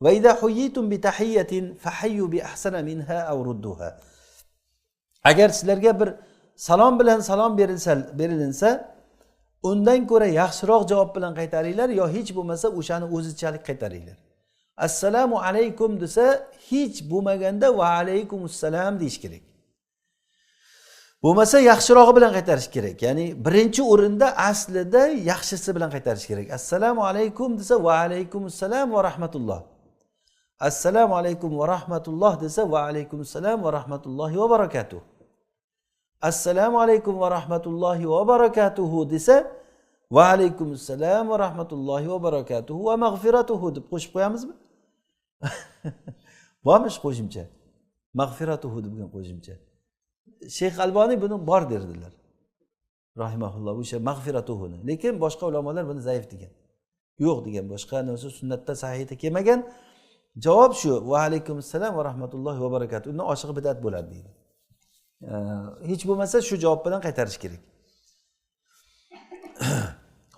Va idza huyitum bi tahiyyatin fahayyu bi ahsana minha aw rudduha. Agar sizlarga bir salom bilan salom berilinsa, undan ko'ra yaxshiroq javob bilan qaytaringlar yo hech bo'lmasa o'shani o'zichalik qaytaringlar. Assalomu alaykum desa, hech bo'lmaganda va alaykumussalam deyish kerak. Bo'lmasa yaxshirog'i bilan qaytarish kerak. Ya'ni birinchi o'rinda aslida yaxshisi bilan qaytarish kerak. Assalomu alaykum desa va alaykumussalam va rahmatulloh. Assalomu alaykum va rahmatulloh desa va alaykumussalam va rahmatullohi va barakatuh. Assalomu alaykum va rahmatullohi va barakatuh desa va alaykumussalam va rahmatullohi va barakatuh va mag'firatuhu deb qo'shib qo'yamizmi? Bormi qo'shimcha? Mag'firatuhu deb qo'shimcha. Sheyx Alboniy buni bor derdilar. Rahimahulloh o'sha mag'firatuhuni. Lekin boshqa ulamolar buni zaif degan. Yo'q degan, boshqa narsa sunnatda sahihda kelmagan. Javob shu: va alaykumussalam va rahmatullohi va barakatuh. Undan oshiq bidat bo'ladi deydi. Hech bo'lmasa shu javob bilan qaytarish kerak.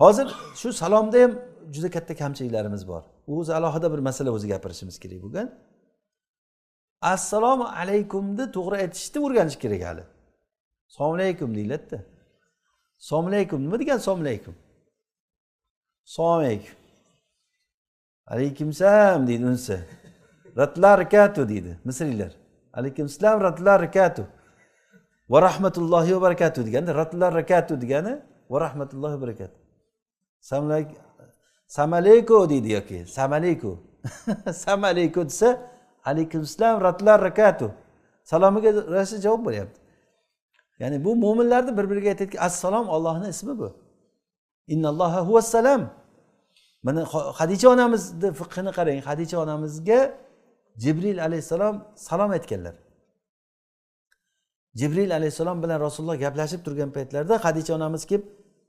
Hozir shu salomda ham juda katta kamchiliklarimiz bor. O'zi alohida bir masala o'zi gapirishimiz kerak bo'lgan. Assalomu alaykumni to'g'ri aytishni o'rganish kerak hali. Assalomu alaykum deyiladi-da. Assalomu alaykum nima degan assalomu alaykum? Assalomu alaykum. Alaykum salam deydi unsa. Ratlar rakatu deydi misriylar. Alaykum salam ratlar rakatu. Va rahmatullohi va barakatuh deganda ratlar rakatu degani va rahmatullohi va barakatuh. Samalayku deydi yoki samalayku. Samalayku desa alaykum salam ratlar rakatu. Salomiga rasha javob bo'lyapti. Ya'ni bu mu'minlarning bir-biriga aytayotgan assalom Allohning ismi bu. Innalloha huvassalam. Mana Xadicha onamizning fiqhini qarang. Xadicha onamizga Jibril alayhisalom salom aytganlar. Jibril alayhisalom bilan Rasululloh gaplashib turgan paytlarda Xadicha onamiz kelib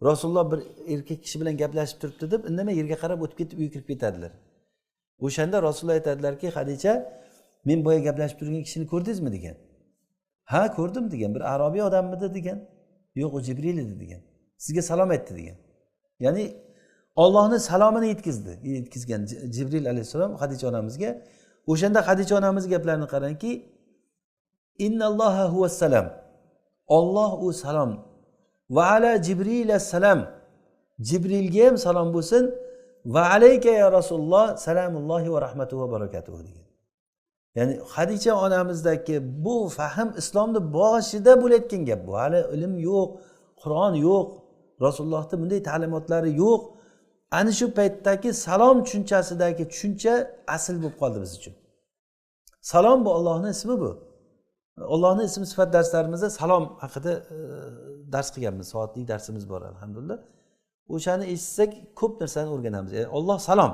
Rasululloh bir erkak kishi bilan gaplashib turibdi deb indamay yerga qarab o'tib ketib uyga kirib ketadilar. O'shanda Rasululloh aytadilarki, Xadicha, men boya gaplashib turgan kishini ko'rdingizmi degan. Ha, ko'rdim degan. Bir arobiy odammidi degan. Yo'q, u Jibril edi degan. Sizga salom aytdi degan. Ya'ni Allohning salomini yetkizgan Jibril alayhisalom Xadicha onamizga. O'shanda Xadicha onamiz gaplarini qarangki, innalloha huvassalam. Alloh u salom. Va ala Jibril assalam. Jibrilga ham salom bo'lsin. Va alayka ya Rasululloh salamullohi va rahmatuhu va barakatuh degan. Ya'ni Xadicha onamizdagi bu fahm islomning boshida bo'layotgan gap bu. Hali ilm yo'q, Qur'on yo'q, Rasulullohning bunday ta'limotlari yo'q. Ana shu paytdagi salom tushunchasidagi tushuncha asl bo'lib qoldi biz uchun. Salom bu Allohning ismi bu. Allohning ism sifat darslarimizda salom haqida dars qilganmiz, soatlik darsimiz bor alhamdulillah. O'shani eshitsak ko'p narsani o'rganamiz. Yani Alloh salom.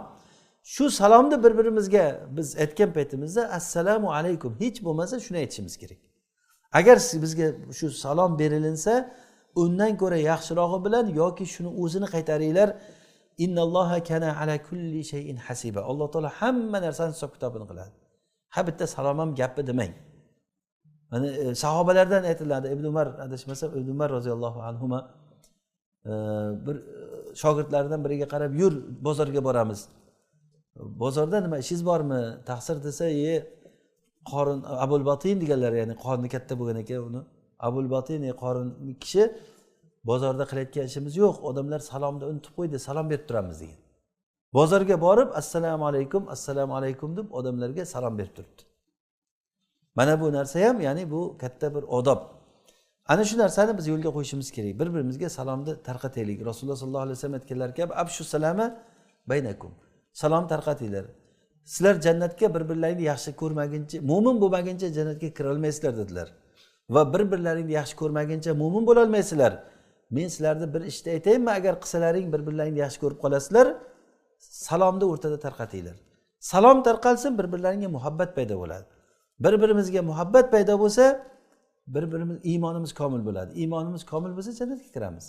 Shu salomni bir-birimizga biz aytgan paytimizda assalomu alaykum hech bo'lmasa shuni aytishimiz kerak. Agar bizga shu salom berilinsa, undan ko'ra yaxshirog'i bilan yoki shuni o'zini qaytaringlar. Innalloha kana ala kulli shay'in hasiba. Alloh taolo hamma narsani hisob kitobini qiladi. Ha bitta salom ham gapi demang. Mana sahobalardan aytiladi, Ibn Umar adashmasam, Ibn Umar roziyallohu anhuma bir shogirdlaridan biriga qarab, yur bozorga boramiz. Bozorda nima ishingiz bormi? Taqsir desa, qorin Abul Batin deganlar, ya'ni qorni katta bo'lgan ekan uni. Abul Batin qorin kishi bozorda qilayotgan ishimiz yo'q. Odamlar salomni unutib qo'ydi, salom berib turamiz degan. Bozorga borib assalomu alaykum deb odamlarga salom berib turibdi. Mana bu narsa ham, ya'ni bu katta bir odob. Ana shu narsani biz yo'lga qo'yishimiz kerak. Bir-birimizga salomni tarqataylik. Rasululloh sollallohu alayhi vasallam aytganlar kabi abshu salama baynakum. Salom tarqatinglar. Sizlar jannatga bir-birlaringni yaxshi ko'rmaguncha, mo'min bo'lmaguncha jannatga kira olmaysizlar dedilar. Va bir-birlaringni yaxshi ko'rmaguncha mo'min bo'la olmaysizlar. Men sizlarga bir ishni aytaymi, agar qilsalaring bir-birlaringni yaxshi ko'rib qolasizlar, salomni o'rtada tarqatinglar. Salom tarqalsin, bir-birlaringga muhabbat paydo bo'ladi. Bir-birimizga muhabbat paydo bo'lsa, bir-birimiz iymonimiz komil bo'ladi. Iymonimiz komil bo'lsa jannatga kiramiz.